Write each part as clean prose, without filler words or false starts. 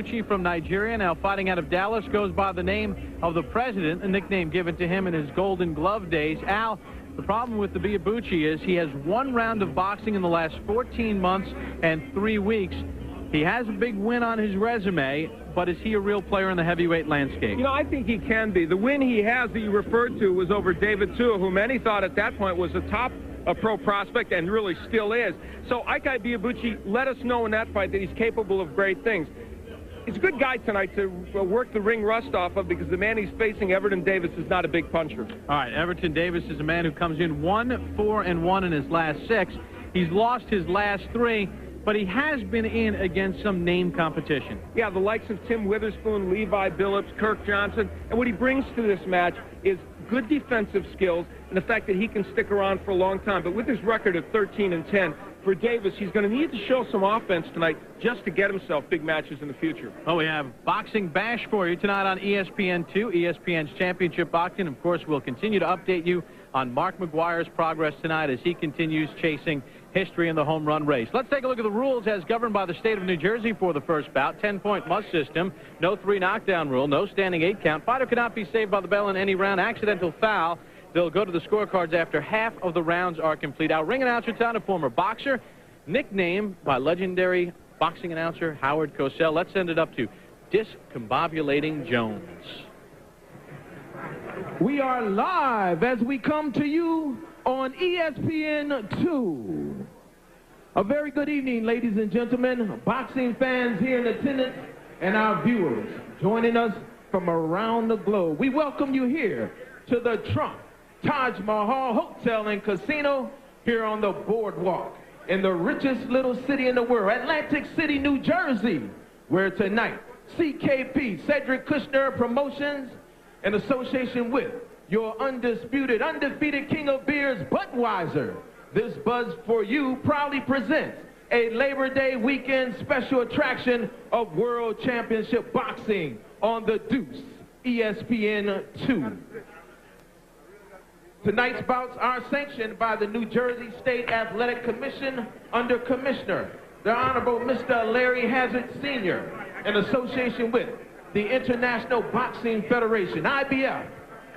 Ibeabuchi from Nigeria, now fighting out of Dallas, goes by the name of the President, a nickname given to him in his Golden Glove days. Al, the problem with Ibeabuchi is he has one round of boxing in the last 14 months and 3 weeks. He has a big win on his resume, but is he a real player in the heavyweight landscape? You know, I think he can be. The win he has that you referred to was over David Tua, who many thought at that point was a top pro prospect and really still is. So Ike Ibeabuchi let us know in that fight that he's capable of great things. He's a good guy tonight to work the ring rust off of, because the man he's facing, Everton Davis, is not a big puncher. All right, Everton Davis is a man who comes in 1-4-1 in his last 6. He's lost his last 3, but he has been in against some name competition. Yeah, the likes of Tim Witherspoon, Levi Billups, Kirk Johnson, and what he brings to this match is good defensive skills and the fact that he can stick around for a long time. But with his record of 13-10, for Davis, he's going to need to show some offense tonight just to get himself big matches in the future. Oh, we have Boxing Bash for you tonight on ESPN2, ESPN's Championship Boxing. Of course, we'll continue to update you on Mark McGuire's progress tonight as he continues chasing history in the home run race. Let's take a look at the rules as governed by the state of New Jersey for the first bout. 10-point must system, no 3 knockdown rule, no standing 8 count. Fighter cannot be saved by the bell in any round. Accidental foul, they'll go to the scorecards after half of the rounds are complete. Our ring announcer tonight, a former boxer, nicknamed by legendary boxing announcer Howard Cosell. Let's send it up to Discombobulating Jones. We are live as we come to you on ESPN2. A very good evening, ladies and gentlemen, boxing fans here in attendance, and our viewers joining us from around the globe. We welcome you here to the Trump Taj Mahal Hotel and Casino here on the boardwalk in the richest little city in the world, Atlantic City, New Jersey, where tonight CKP, Cedric Kushner Promotions, in association with your undisputed, undefeated king of beers, Budweiser, this Buzz for You proudly presents a Labor Day weekend special attraction of World Championship Boxing on the Deuce, ESPN2. Tonight's bouts are sanctioned by the New Jersey State Athletic Commission under Commissioner, the Honorable Mr. Larry Hazard Sr., in association with the International Boxing Federation, IBF,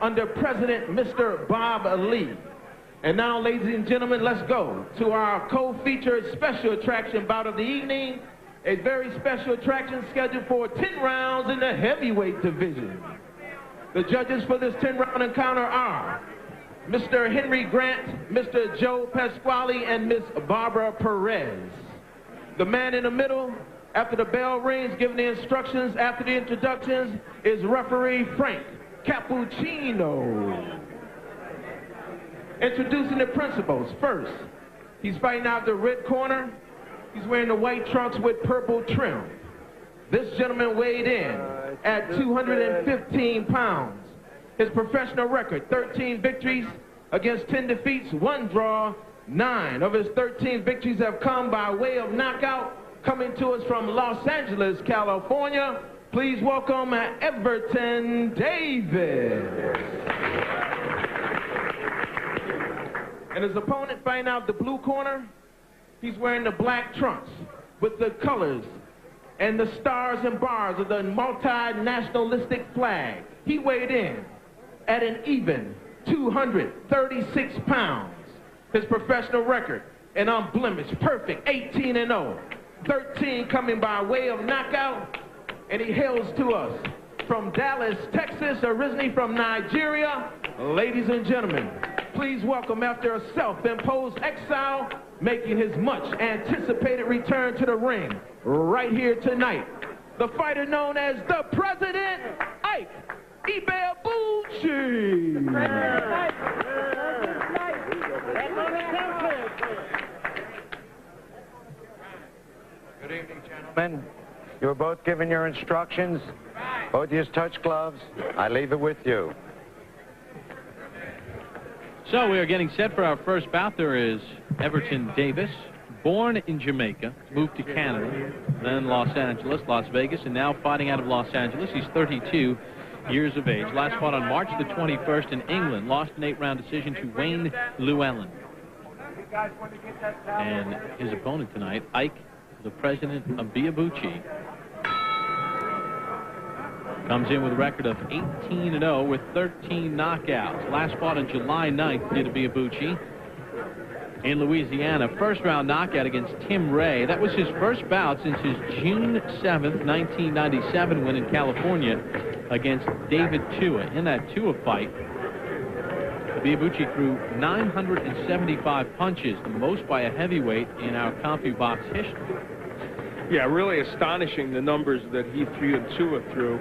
under President Mr. Bob Lee. And now, ladies and gentlemen, let's go to our co-featured special attraction bout of the evening, a very special attraction scheduled for 10 rounds in the heavyweight division. The judges for this 10-round encounter are Mr. Henry Grant, Mr. Joe Pasquale, and Miss Barbara Perez. The man in the middle, after the bell rings, giving the instructions after the introductions, is referee Frank Cappuccino. Introducing the principals. First, he's fighting out the red corner. He's wearing the white trunks with purple trim. This gentleman weighed in at 215 pounds. His professional record, 13 victories against 10 defeats, 1 draw. 9 of his 13 victories have come by way of knockout. Coming to us from Los Angeles, California, please welcome Everton Davis. And his opponent fighting out the blue corner, he's wearing the black trunks with the colors and the stars and bars of the multinationalistic flag. He weighed in at an even 236 pounds. His professional record, an unblemished, perfect 18-0. 13 coming by way of knockout, and he hails to us from Dallas, Texas, originally from Nigeria. Ladies and gentlemen, please welcome, after a self-imposed exile, making his much-anticipated return to the ring right here tonight, the fighter known as the President, Ike Ibeabuchi. Good evening, gentlemen. You were both given your instructions. Both of you touch gloves. I leave it with you. So we are getting set for our first bout. There is Everton Davis, born in Jamaica, moved to Canada, then Los Angeles, Las Vegas, and now fighting out of Los Angeles. He's 32 years of age. Last fought on March the 21st in England. Lost an 8-round decision to Wayne Llewellyn. And his opponent tonight, Ike, the President of Ibeabuchi. Comes in with a record of 18-0 with 13 knockouts. Last fought on July 9th did Ibeabuchi in Louisiana. First-round knockout against Tim Ray. That was his first bout since his June 7th, 1997 win in California against David Tua. In that Tua fight, Ibeabuchi threw 975 punches, the most by a heavyweight in our CompuBox history. Yeah, really astonishing, the numbers that he threw and Tua threw.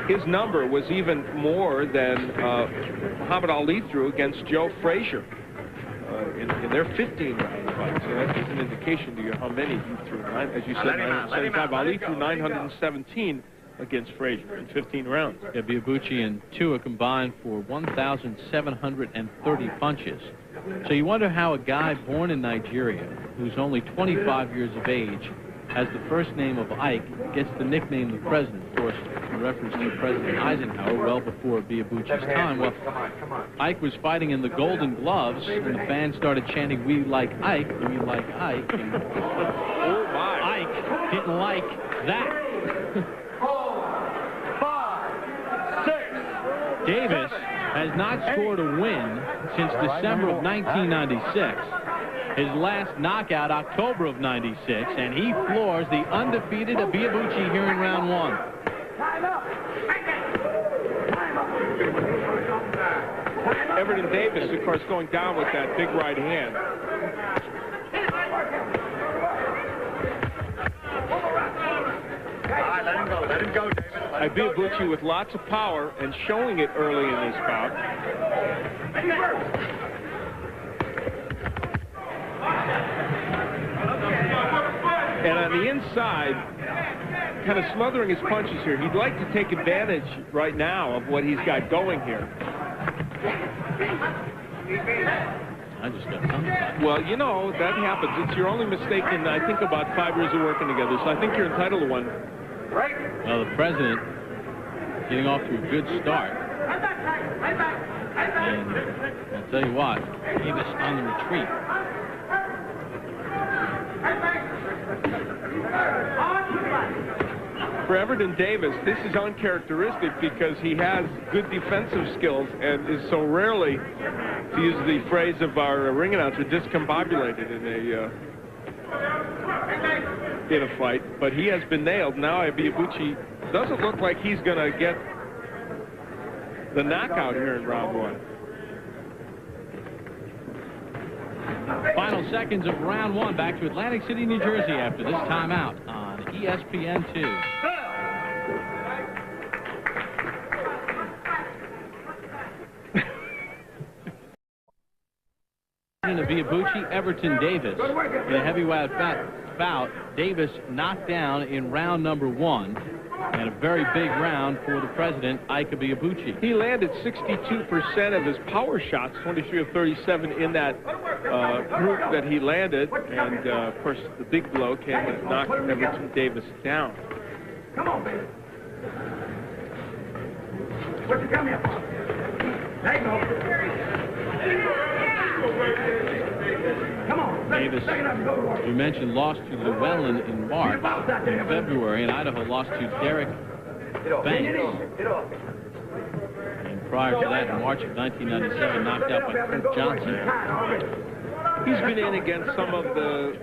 His number was even more than Muhammad Ali threw against Joe Frazier in their 15-round fight. So that's an indication to you how many he threw. As you said, 975. Ali threw 917 against Frazier in 15 rounds. Ibeabuchi and Tua combined for 1,730 punches. So you wonder how a guy born in Nigeria, who's only 25 years of age, has the first name of Ike, gets the nickname the President. Of course, in reference to President Eisenhower, well before Ibeabuchi's time. Well, Ike was fighting in the Golden Gloves, and the fans started chanting, "We like Ike, we like Ike." And oh my! Ike didn't like that. 4, 5, 6. Davis has not scored a win since December of 1996. His last knockout, October of 96, and he floors the undefeated Ibeabuchi here in round 1. Everton Davis, of course, going down with that big right hand. Let him go, David. Ibeabuchi with lots of power and showing it early in this bout. And on the inside, kind of smothering his punches here. He'd like to take advantage right now of what he's got going here. I just got something. Well, you know, that happens. It's your only mistake in, I think, about 5 years of working together. So I think you're entitled to one. Well, the President getting off to a good start. And I'll tell you what, Davis on the retreat. For Everton Davis, this is uncharacteristic because he has good defensive skills and is so rarely, to use the phrase of our ring announcer, discombobulated in a fight. But he has been nailed. Now Ibeabuchi doesn't look like he's going to get the knockout here in round 1. Final seconds of round 1. Back to Atlantic City, New Jersey after this timeout on ESPN2. Ibeabuchi, Everton Davis. In a heavyweight bout, Davis knocked down in round number 1. And a very big round for the President, Ike Ibeabuchi. He landed 62% of his power shots, 23 of 37 in that group that he landed. And, of course, the big blow came when it knocked Everton Davis down. Come on, baby. What you come here for? There you go. Come on. Davis, we mentioned, lost to Llewellyn in March. In February, and Idaho lost to Derek Banks. And prior to that, in March of 1997, knocked out by Kirk Johnson. He's been in against some of the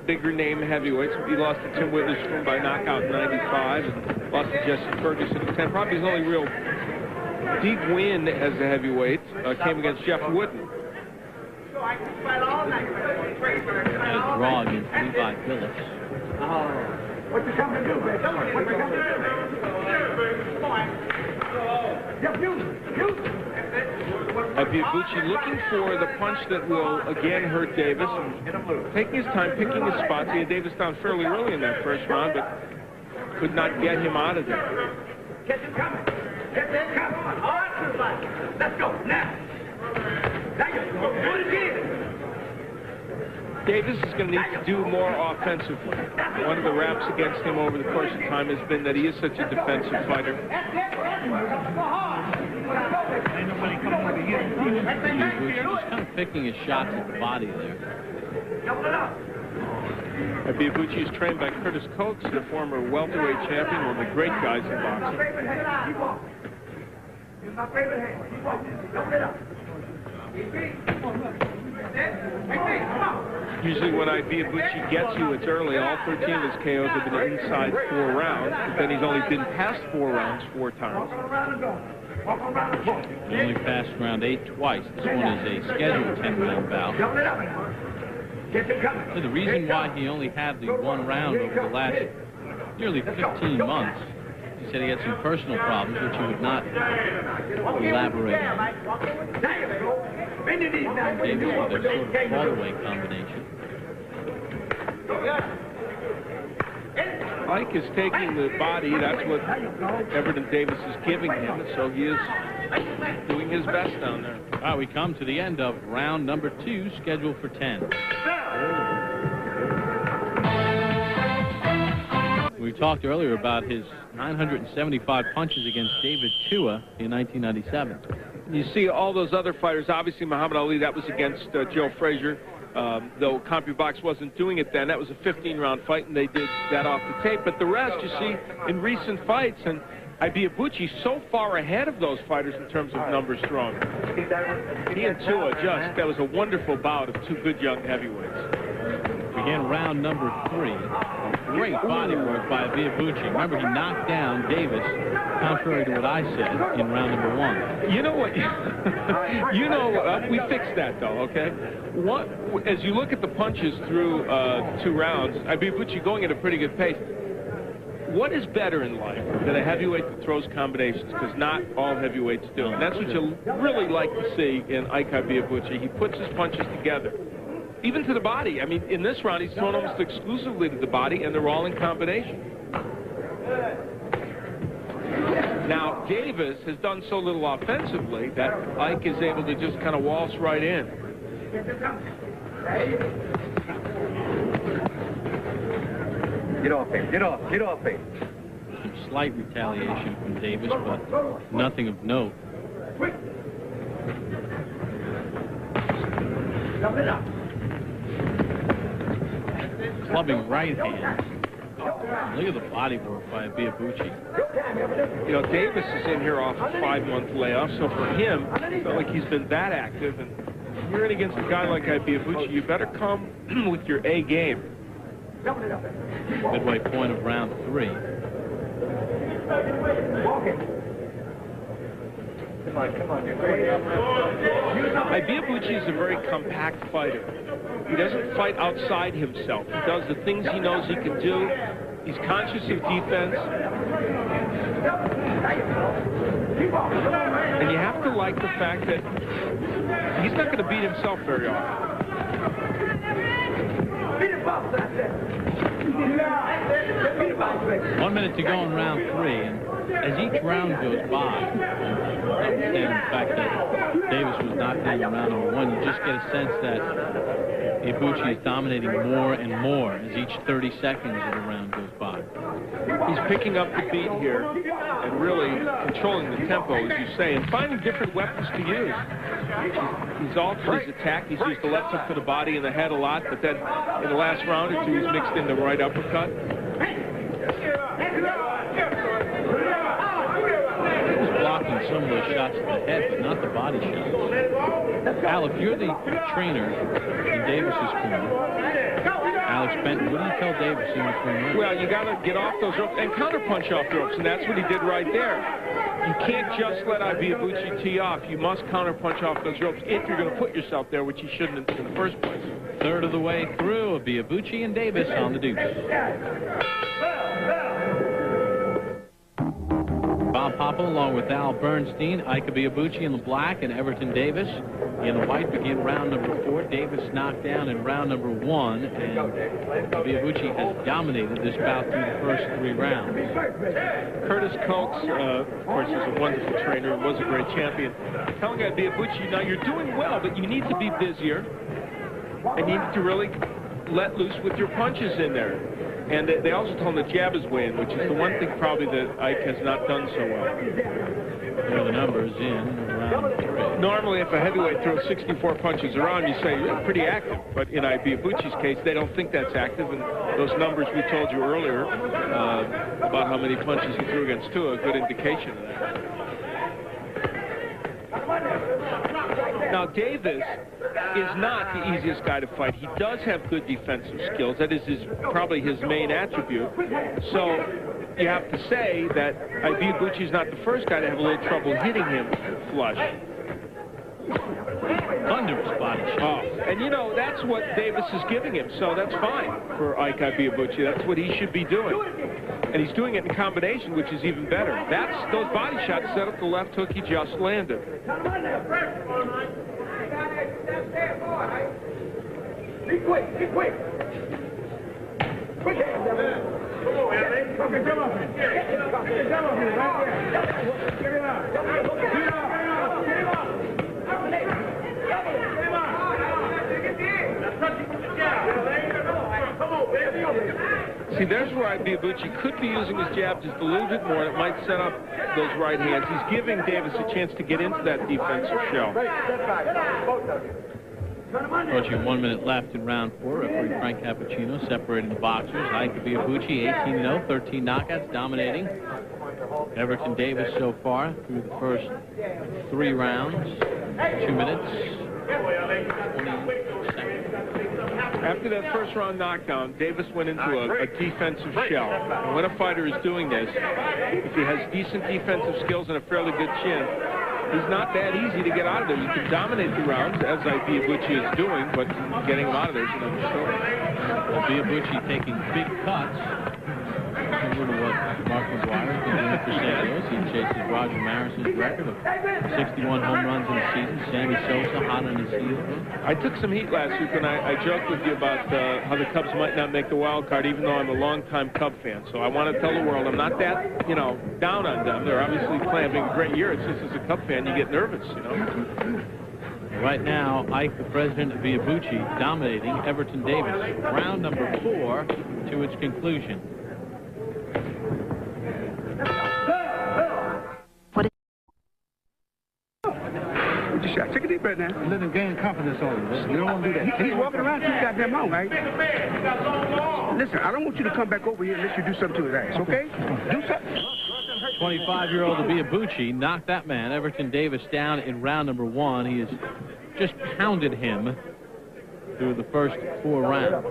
bigger name heavyweights. He lost to Tim Witherspoon by knockout in 95 and lost to Jesse Ferguson in 10. Probably his only real deep win as a heavyweight came against Jeff Wooden. And a draw against Levi Phillips. What you come to do, baby? What you come to do? Ibeabuchi looking for the punch that will again hurt Davis and taking his time, picking his spots. He had Davis down fairly early in that first round, but could not get him out of there. Catch him coming. Catch him coming. All right, let's go now. There you go. Do it again. Davis is going to need to do more offensively. One of the raps against him over the course of time has been that he is such a defensive fighter. He's just kind of picking his shots at the body there. Ibeabuchi is trained by Curtis Coates, the former welterweight champion, one of the great guys in boxing. Use my favorite hand. Keep walking. Don't let up. Usually when Ibeabuchi gets you, it's early. All 13 of his KOs have been inside 4 rounds, but then he's only been past 4 rounds 4 times. He only passed round 8 twice. This one is a scheduled 10-round bout. So the reason why he only had the 1 round over the last nearly 15 months, he said he had some personal problems, which he would not elaborate on. Davis with their sort of fall-away combination. Ike is taking the body. That's what Everton Davis is giving him, so he is doing his best down there. All right, we come to the end of round number 2, scheduled for 10. We talked earlier about his 975 punches against David Tua in 1997. You see all those other fighters, obviously Muhammad Ali, that was against Joe Frazier. Though CompuBox wasn't doing it then, that was a 15-round fight, and they did that off the tape. But the rest, you see, in recent fights, and Ibeabuchi so far ahead of those fighters in terms of numbers thrown. He and Tua that was a wonderful bout of 2 good young heavyweights. Begin round number 3. Great body work by Ibeabuchi. Remember, he knocked down Davis, contrary to what I said in round number 1. You know what? We fixed that, though, okay? As you look at the punches through 2 rounds, Ibeabuchi going at a pretty good pace. What is better in life than a heavyweight that throws combinations? Because not all heavyweights do. And that's what you really like to see in Ike Ibeabuchi. He puts his punches together. Even to the body. I mean, in this round, he's thrown almost exclusively to the body, and they're all in combination. Now, Davis has done so little offensively that Ike is able to just kind of waltz right in. Get off him. Get off him. Some slight retaliation from Davis, but nothing of note. Clubbing right hand. Look at the body work by Ibeabuchi. You know, Davis is in here off a 5-month layoff, so for him, it's not like he's been that active. And you're in against a guy like Ibeabuchi, you better come with your A game. Midway point of round 3. Come on. Ibeabuchi is a very compact fighter. He doesn't fight outside himself. He does the things he knows he can do. He's conscious of defense. And you have to like the fact that he's not going to beat himself very often. 1 minute to go in round 3, and as each round goes by, notwithstanding the fact that Davis was knocked down in round number 1, you just get a sense that Ibeabuchi is dominating more and more as each 30 seconds of the round goes by. He's picking up the beat here and really controlling the tempo, as you say, and finding different weapons to use. He's altered his attack. He's used the left hook to the body and the head a lot, but then in the last round or 2, he's mixed in the right uppercut. He's blocking some of those shots to the head, but not the body shots. Al, if you're the trainer in Davis's corner, Alex Benton, what do you tell Davis in between? Well, you got to get off those ropes and counterpunch off the ropes, and that's what he did right there. You can't just let Ibeabuchi tee off. You must counterpunch off those ropes if you're going to put yourself there, which you shouldn't in the first place. Third of the way through, Ibeabuchi and Davis on the deuce. Bob Popple along with Al Bernstein, Ike Ibeabuchi in the black, and Everton Davis in the white begin round number 4. Davis knocked down in round number 1, and Ibeabuchi has dominated this bout through the first 3 rounds. Curtis Coates, of course, is a wonderful trainer and was a great champion. Telling Ibeabuchi, now you're doing well, but you need to be busier, and you need to really let loose with your punches in there. And they also told him the jab is weighing, which is the one thing probably that Ike has not done so well. Here are the numbers in round 3. normally if a heavyweight throws 64 punches around, you say you're pretty active. But in Ibeabuchi's case, they don't think that's active. And those numbers we told you earlier about how many punches he threw against Tua, a good indication of that. Now, Davis is not the easiest guy to fight. He does have good defensive skills. That is probably his main attribute. So you have to say that Ibeabuchi is not the first guy to have a little trouble hitting him flush. Thunderous body shot. Oh, and you know, that's what Davis is giving him, so that's fine for Ike Ibeabuchi. That's what he should be doing. And he's doing it in combination, which is even better. Those body shots set up the left hook he just landed. Be quick, be quick. Quick hands, Devin. Come on, man. Come on, come on. Get him up here right there. Get him up. Get him up. Get him up. See, there's where Ibeabuchi could be using his jab just a little bit more. It might set up those right hands. He's giving Davis a chance to get into that defensive shell. Approaching 1 minute left in round 4. Referee Frank Cappuccino separating the boxers. Ike Ibeabuchi 18-0, 13 knockouts, dominating. Everton Davis so far through the first 3 rounds. 2 minutes. 20 seconds. After that first round knockdown, Davis went into a defensive shell. And when a fighter is doing this, if he has decent defensive skills and a fairly good chin, he's not that easy to get out of there. You can dominate the rounds, as Ibeabuchi is doing, but getting him out of there is another story. Ibeabuchi taking big cuts. Similar to what Mark McGuire has been doing for St. Louis. He chases Roger Maris's record of 61 home runs in a season. Sammy Sosa hot on his heels. I took some heat last week when I joked with you about how the Cubs might not make the wild card, even though I'm a longtime Cub fan. So I want to tell the world I'm not that, you know, down on them. They're obviously having a great year. It's just as a Cub fan, you get nervous, you know. Right now, Ike, the president of Ibeabuchi, dominating Everton Davis. Round number 4 to its conclusion. Take a deep breath now. Let him gain confidence on him. You don't want to do that. He's walking around too goddamn long, right? Listen, I don't want you to come back over here unless you do something to his ass, okay? Do something. 25-year-old Ibeabuchi knocked that man, Everton Davis, down in round number 1. He has just pounded him through the first 4 rounds.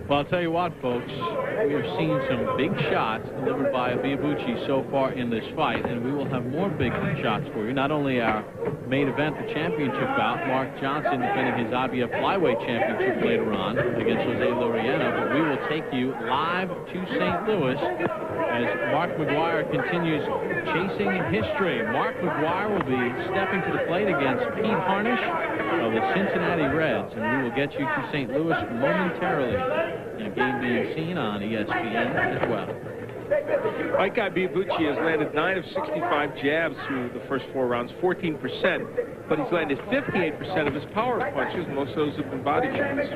Well, I'll tell you what, folks, we have seen some big shots delivered by Ibeabuchi so far in this fight, and we will have more big shots for you. Not only our main event, the championship bout, Mark Johnson defending his IBF flyweight championship later on against Jose Laureano, but we will take you live to St. Louis as Mark McGuire continues chasing history. Mark McGuire will be stepping to the plate against Pete Harnish of the Cincinnati Reds, and we will get you to St. Louis momentarily. A game being seen on ESPN as well. Ike Ibeabuchi has landed 9 of 65 jabs through the first 4 rounds, 14%, but he's landed 58% of his power punches. Most of those have been body shots.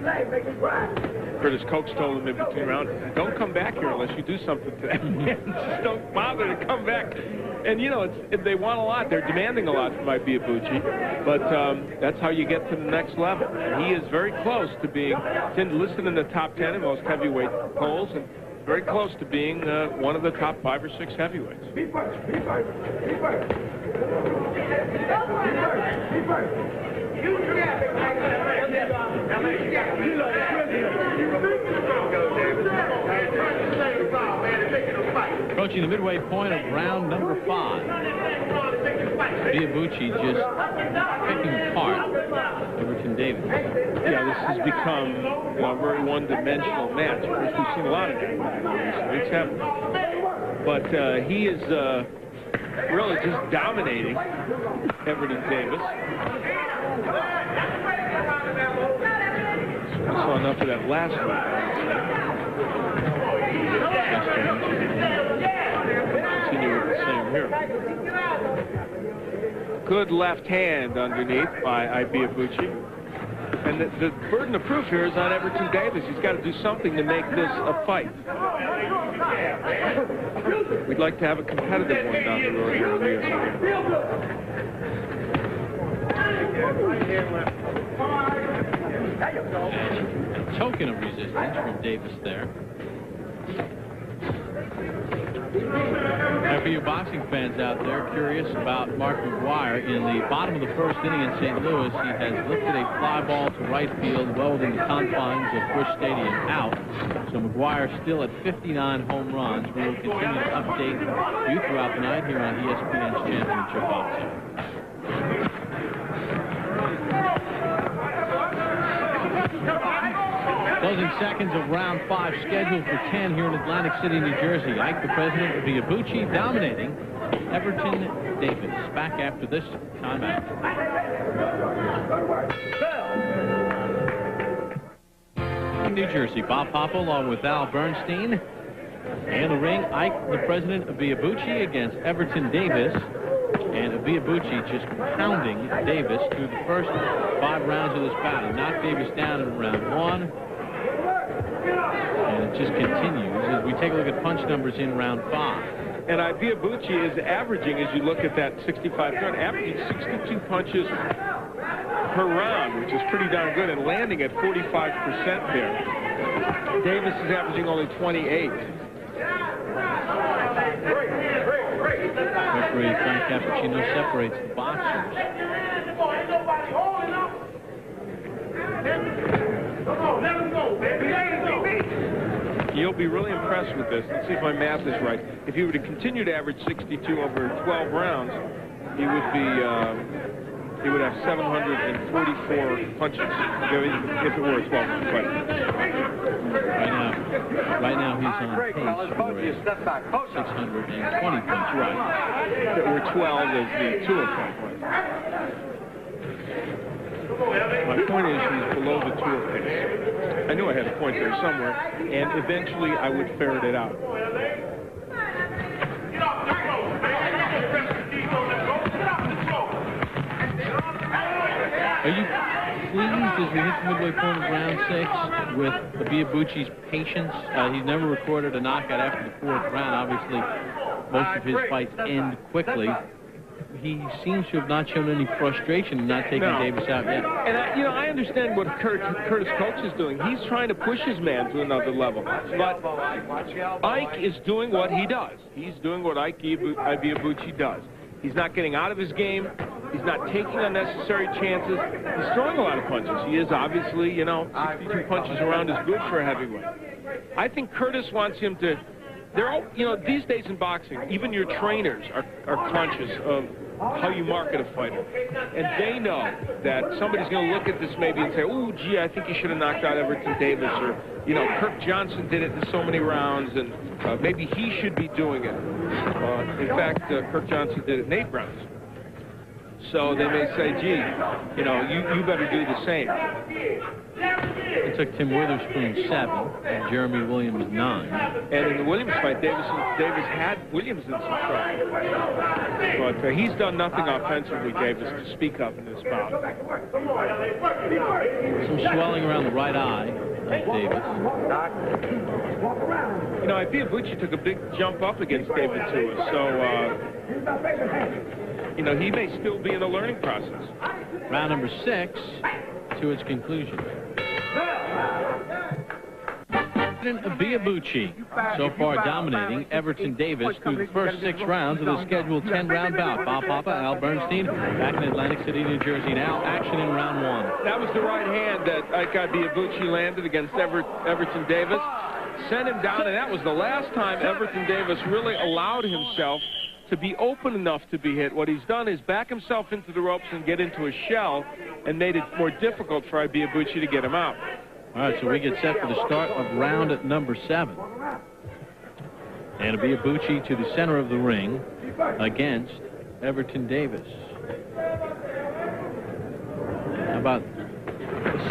Curtis Coates told him in between rounds, don't come back here unless you do something to that man. Just don't bother to come back. And, you know, they want a lot. They're demanding a lot from Ibeabuchi, but that's how you get to the next level. And he is very close to being listed in the top 10 in most heavyweight polls, and very close to being one of the top 5 or 6 heavyweights. Approaching the midway point of round number 5. Ibeabuchi just picking apart Everton Davis. Yeah, this has become a very one-dimensional match. Of course, we've seen a lot of that. But he is really just dominating Everton Davis. We saw enough of that last week. Continue with the same here. Good left hand underneath by Ibeabuchi. And the burden of proof here is on Everton Davis. He's got to do something to make this a fight. We'd like to have a competitive one down the road here in the A token of resistance from Davis there. And for you boxing fans out there curious about Mark McGwire, in the bottom of the first inning in St. Louis, he has lifted a fly ball to right field well within the confines of Busch Stadium out. So McGwire still at 59 home runs. We will continue to update you throughout the night here on ESPN's Championship Boxing. Closing seconds of round 5 scheduled for 10 here in Atlantic City, New Jersey. Ike, the president of Ibeabuchi, dominating Everton Davis. Back after this timeout. In New Jersey, Bob Papa along with Al Bernstein. And the ring, Ike, the president of Ibeabuchi, against Everton Davis. And Ibeabuchi just pounding Davis through the first 5 rounds of this battle. Knocked Davis down in round 1. And it just continues as we take a look at punch numbers in round 5. And Ibeabuchi is averaging, as you look at that 65 run, averaging 62 punches per round, which is pretty darn good, and landing at 45% there. Davis is averaging only 28. Referee Frank Cappuccino separates the boxers. You'll be really impressed with this. Let's see if my math is right. If he were to continue to average 62 over 12 rounds, he would be he would have 744 punches if it were a 12-round fight. Right now he's on pace for 620 punches. Right. If it were 12 as the Tua fight was. My point is he's below the Tua pace. I knew I had a point there somewhere, and eventually I would ferret it out. Are you pleased as we hit the midway point of round 6 with Ibeabuchi's patience? He's never recorded a knockout after the 4th round. Obviously, most of his fights end quickly. He seems to have not shown any frustration in not taking Davis out yet. And I understand what Curtis Coates is doing. He's trying to push his man to another level. But Ike is doing what he does. He's doing what Ike Ibeabuchi does. He's not getting out of his game. He's not taking unnecessary chances. He's throwing a lot of punches. He is obviously, 62 punches around is good for a heavyweight. I think Curtis wants him to. They're all, these days in boxing, even your trainers are conscious of how you market a fighter. And they know that somebody's going to look at this maybe and say, oh, gee, I think you should have knocked out Everton Davis. Or, Kirk Johnson did it in so many rounds, and maybe he should be doing it. In fact, Kirk Johnson did it in 8 rounds. So they may say, gee, you better do the same. It took Tim Witherspoon 7 and Jeremy Williams 9. And in the Williams fight, Davis had Williams in some trouble. But he's done nothing offensively, Davis, to speak of in this bout. Some swelling around the right eye of Davis. Ibeabuchi took a big jump up against David Tua, so he may still be in the learning process. Round number 6 to its conclusion. Ibeabuchi so far dominating Everton Davis through the first 6 rounds of the scheduled 10-round bout. Bob Papa, Al Bernstein, back in Atlantic City, New Jersey. Now action in round 1. That was the right hand that Ibeabuchi landed against Everton Davis. Sent him down, and that was the last time Everton Davis really allowed himself to be open enough to be hit. What he's done is back himself into the ropes and get into a shell and made it more difficult for Ibeabuchi to get him out. All right, so we get set for the start of round at number 7. And Ibeabuchi to the center of the ring against Everton Davis. How about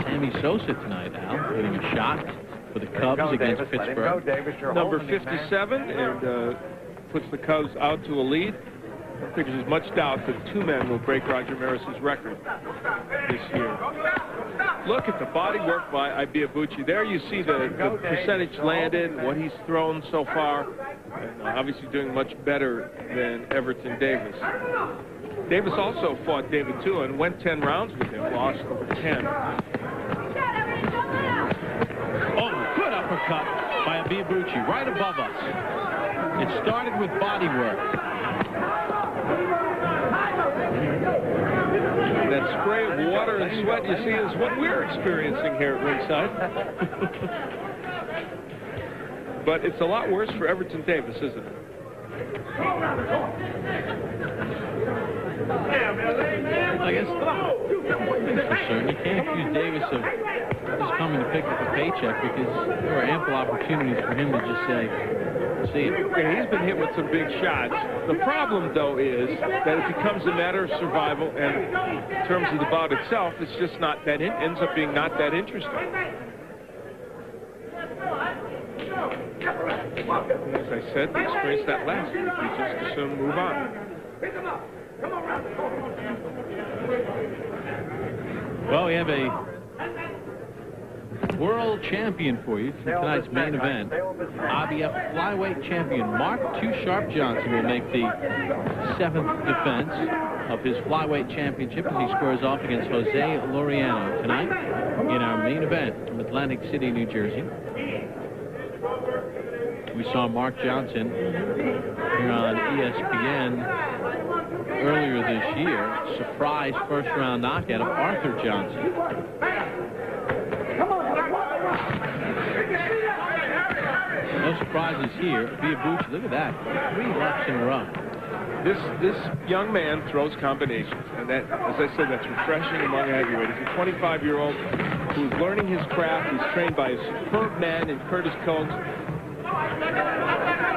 Sammy Sosa tonight, Al? Getting a shot for the Cubs against Pittsburgh. Number 57, and puts the Cubs out to a lead. I think there's as much doubt that 2 men will break Roger Maris's record this year. look at the body work by Ibeabuchi. There you see the percentage landed, what he's thrown so far, and obviously doing much better than Everton Davis. Davis also fought David Tua and went 10 rounds with him, lost over 10. Oh, good uppercut by Ibeabuchi, right above us. It started with body work. That spray of water and sweat you see is what we're experiencing here at ringside. But it's a lot worse for Everton Davis, isn't it? I guess for certain. You can't accuse Davis of just coming to pick up a paycheck, because there were ample opportunities for him to just say, see it. Yeah, he's been hit with some big shots. The problem, though, is that it becomes a matter of survival, and in terms of the bout itself, it's just not that, ends up being not that interesting. As I said, we experienced that last week. We just assume move on. Well, we have a world champion for you from tonight's main event. IBF flyweight champion Mark Too Sharp Johnson will make the 7th defense of his flyweight championship as he squares off against Jose Laureano tonight in our main event from Atlantic City, New Jersey. We saw Mark Johnson here on ESPN earlier this year. Surprise first-round knockout of Arthur Johnson. No surprises here. Ibeabuchi, look at that. 3 lefts in a row. This young man throws combinations, and that, as I said, that's refreshing among heavyweights. He's a 25-year-old who's learning his craft. He's trained by a superb man in Curtis Coates.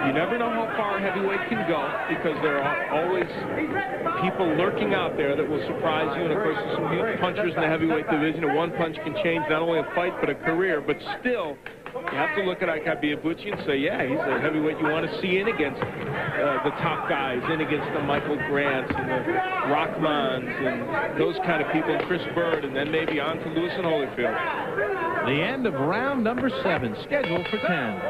You never know how far a heavyweight can go, because there are always people lurking out there that will surprise you. And of course, there's some huge punchers in the heavyweight division, and one punch can change not only a fight but a career. But still, you have to look at Ibeabuchi and say, yeah, he's a heavyweight you want to see in against the top guys, in against the Michael Grants and the Rockmans and those kind of people, Chris Bird, and then maybe on to Lewis and Holyfield. The end of round number 7, scheduled for 10.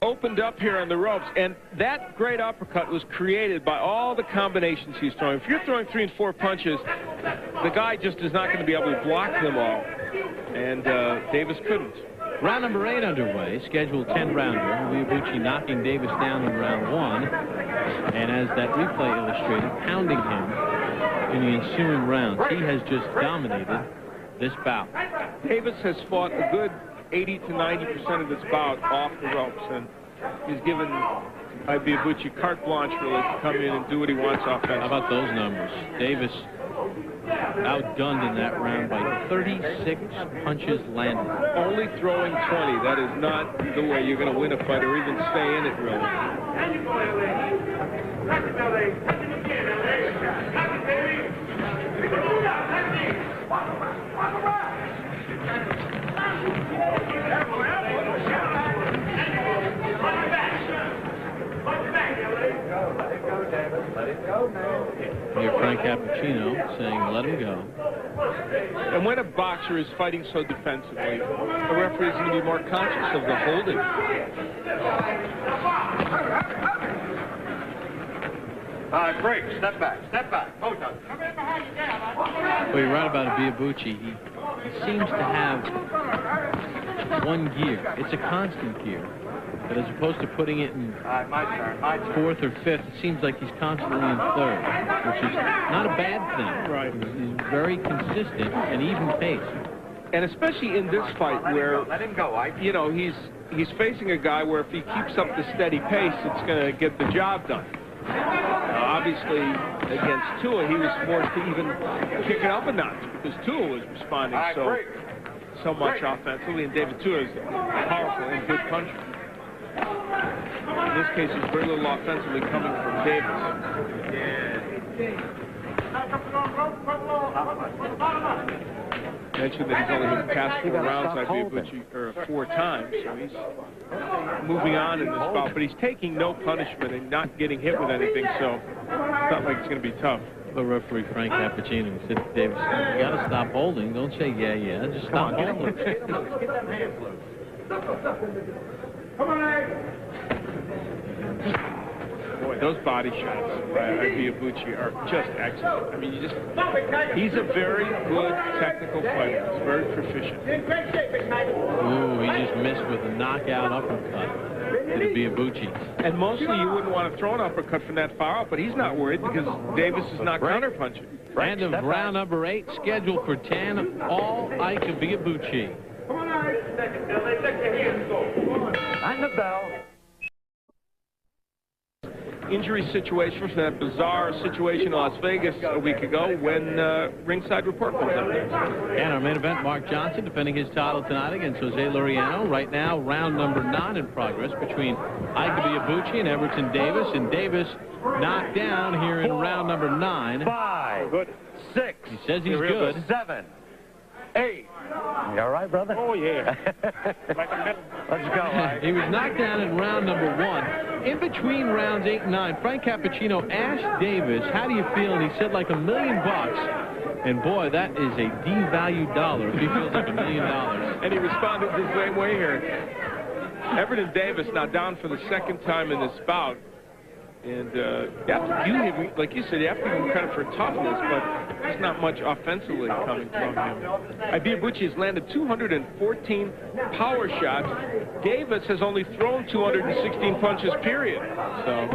Opened up here on the ropes, and that great uppercut was created by all the combinations he's throwing. If you're throwing 3 and 4 punches, the guy just is not going to be able to block them all, and Davis couldn't. Round number 8 underway, scheduled 10-rounder. Ibeabuchi knocking Davis down in round 1, and as that replay illustrated, pounding him in the ensuing rounds. He has just dominated this bout. Davis has fought a good 80 to 90% of this bout off the ropes, and he's given Ibeabuchi carte blanche really to come in and do what he wants offensively. How about those numbers? Davis outgunned in that round by 36 punches landed. Only throwing 20. That is not the way you're going to win a fight or even stay in it, really. Here, Frank Cappuccino saying, let him go. And when a boxer is fighting so defensively, the referee is going to be more conscious of the holding. Break. Step back. Step back. Both of them. Well, you're right about Ibeabuchi. He seems to have one gear. It's a constant gear. But as opposed to putting it in My turn. 4th or 5th, it seems like he's constantly in 3rd, which is not a bad thing. Right. He's very consistent and even pace. And especially in this fight where, Let him go, Ike. you know, he's facing a guy where if he keeps up the steady pace, it's going to get the job done. Obviously, against Tua, he was forced to even kick it up a notch because Tua was responding so much offensively, and David Tua is a powerful and good puncher. In this case, it's very little offensively coming from Davis. Mentioned that he's only been past 4 rounds, Ibeabuchi, or 4 times, so he's moving on in this bout, but he's taking no punishment and not getting hit with anything, so it's not like it's going to be tough. referee Frank Cappuccino said to Davis, you got to stop holding. Don't say, yeah. Just stop holding. Get them hands loose. Come on, Boy, those body shots by Ibeabuchi are just excellent. I mean, he's a very good technical fighter. He's very proficient. Ooh, he just missed with a knockout uppercut to Ibeabuchi. And mostly you wouldn't want to throw an uppercut from that far out, but he's not worried because Davis is not counterpunching. End of round number 8, scheduled for 10, all Ike Ibeabuchi. Come on, Ike. And the bell. Injury situation from that bizarre situation in Las Vegas a week ago when Ringside Report comes up there. And our main event, Mark Johnson defending his title tonight against Jose Laureano. Right now, round number 9 in progress between Ike Ibeabuchi and Everton Davis. And Davis knocked down here in round number 9. 5, 6. He says he's good. 7, 8. You all right, brother? Oh, yeah. Let's go, Ike. He was knocked down in round number 1. In between rounds 8 and 9, Frank Cappuccino asked Davis, how do you feel? And he said like $1 million. And boy, that is a devalued dollar if he feels like $1 million. And he responded the same way here. Everton Davis now down for the second time in this bout. And you have to view him, like you said, you have to give him credit for toughness, but there's not much offensively coming from him. Ibeabuchi has landed 214 power shots. Davis has only thrown 216 punches, period. So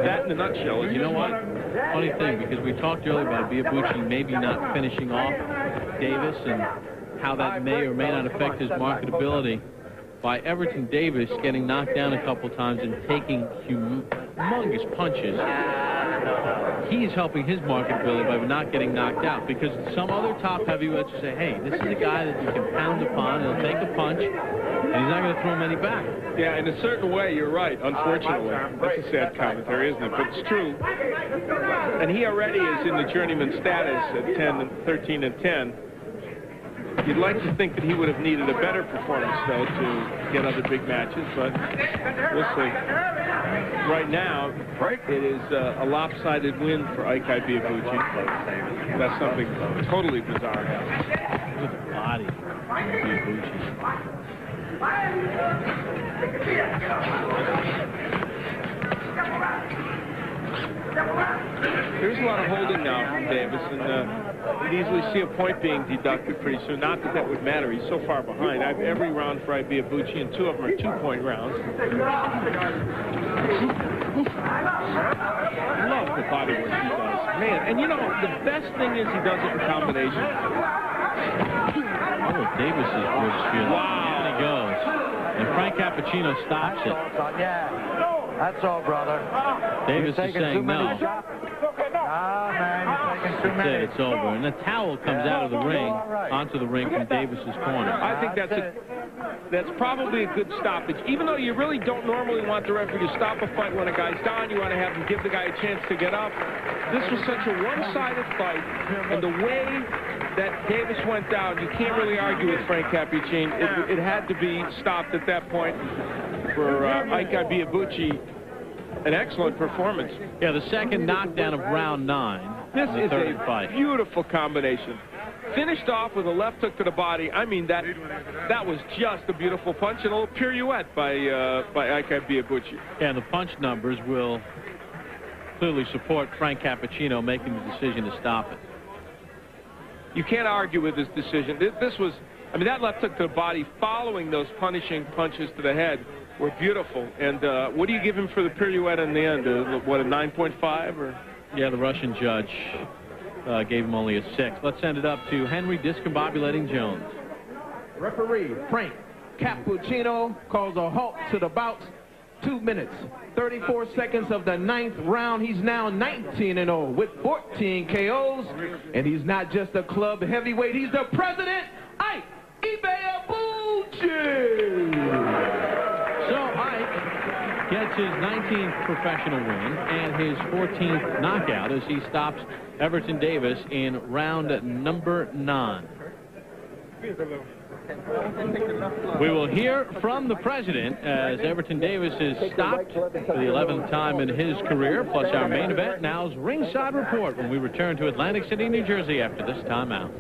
that in a nutshell. You know what? Funny thing, because we talked earlier about Ibeabuchi maybe not finishing off Davis and how that may or may not affect his marketability. By Everton Davis getting knocked down a couple times and taking humongous punches, he's helping his marketability by not getting knocked out, because some other top heavyweights will say, hey, this is a guy that you can pound upon, he'll take a punch, and he's not going to throw many back. Yeah, in a certain way, you're right, unfortunately. That's a sad commentary, isn't it? But it's true. And he already is in the journeyman status at 13 and 10. You'd like to think that he would have needed a better performance, though, to get other big matches, but we'll see. Right now, it is a lopsided win for Ike Ibeabuchi. That's something totally bizarre. Look at the body of Ibeabuchi. There's a lot of holding now from Davis, and you'd easily see a point being deducted pretty soon. Not that that would matter. He's so far behind. I have every round for Ibeabuchi, and 2 of them are 2-point rounds. I love the body work he does. Man, and you know, the best thing is he does it in combination. Oh, Davis is good feeling. Wow. Down he goes. And Frank Cappuccino stops it. Yeah, that's all, brother. Davis is saying no. Ah, man, you're taking too many. It's over. And the towel comes out of the ring, onto the ring from Davis's corner. I think that's probably a good stoppage. Even though you really don't normally want the referee to stop a fight when a guy's down, you want to have him give the guy a chance to get up. This was such a one-sided fight, and the way that Davis went down, you can't really argue with Frank Cappuccino. It had to be stopped at that point for Ike Ibeabuchi. An excellent performance. Yeah, the second knockdown of round 9. This is a fight. Beautiful combination. Finished off with a left hook to the body. I mean, that was just a beautiful punch and a little pirouette by Ike Ibeabuchi. Yeah, the punch numbers will clearly support Frank Cappuccino making the decision to stop it. You can't argue with his decision. This was, I mean, that left hook to the body following those punishing punches to the head were beautiful. And what do you give him for the pirouette in the end? What, a 9.5? Or? Yeah, the Russian judge gave him only a 6. Let's send it up to Henry Discombobulating Jones. Referee Frank Cappuccino calls a halt to the bout. 2 minutes, 34 seconds of the 9th round. He's now 19-0 with 14 KOs. And he's not just a club heavyweight, he's the president, Ike Ibeabuchi. So Ike gets his 19th professional win and his 14th knockout as he stops Everton Davis in round number 9. We will hear from the president as Everton Davis is stopped for the 11th time in his career, plus our main event, now's Ringside Report, when we return to Atlantic City, New Jersey after this timeout.